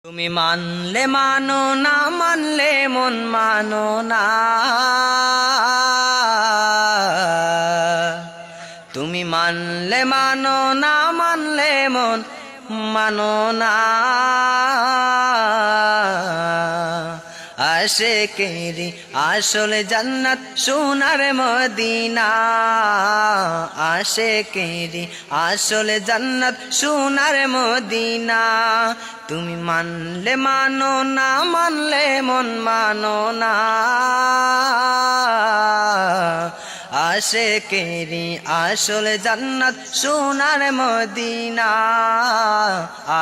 তুমি মানলে মানো না মানলে মন মানো না। তুমি মানলে মানো না মানলে মন মানো না। আশিকেরি আসলে জান্নাত সোনার মদিনা। আশিকেরি আসলে জান্নাত সোনার মদিনা। তুমি মানলে মানো না মানলে মন মানো না। আশিকেরি আসলে জান্নাত সোনার মদিনা।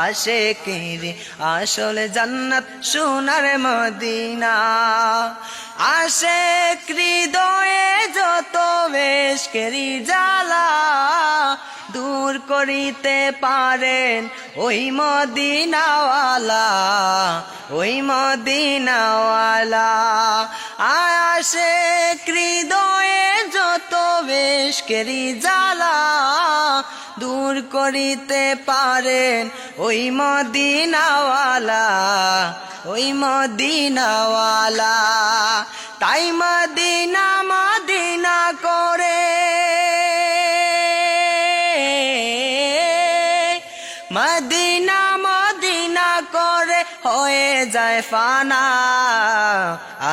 আশিকেরি আসলে জান্নাত সোনার মদিনা। আশিক হৃদয়ে যত বেশকেরি জ্বালা দূর করিতে পারেন ওই মদিনাওয়ালা, ওই মদিনাওয়ালা। আশিক হৃদয়ে যত বেশকেরি জ্বালা দূর করিতে পারেন ওই মদিনাওয়ালা, ওই মদিনাওয়ালা। তাই মদিনা মদিনা করে মদিনা মদিনা করে হয়ে যায় ফানা।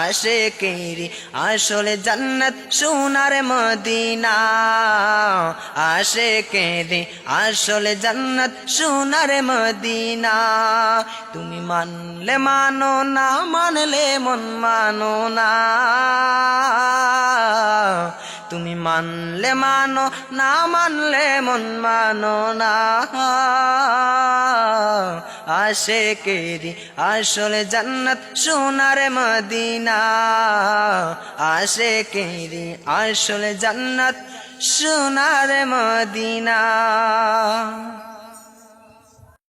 আশিকেরি আসলে জান্নাত সোনার মদিনা। আশিকেরি আসলে জান্নাত সোনার মদিনা। তুমি মানলে মানো না মানলে মন মানো না। তুমি মানলে মানো না মানলে মন মানো না। আশিকেরি আসলে জান্নাত সোনার মদিনা। আশিকেরি আসলে জান্নাত সোনার মদিনা।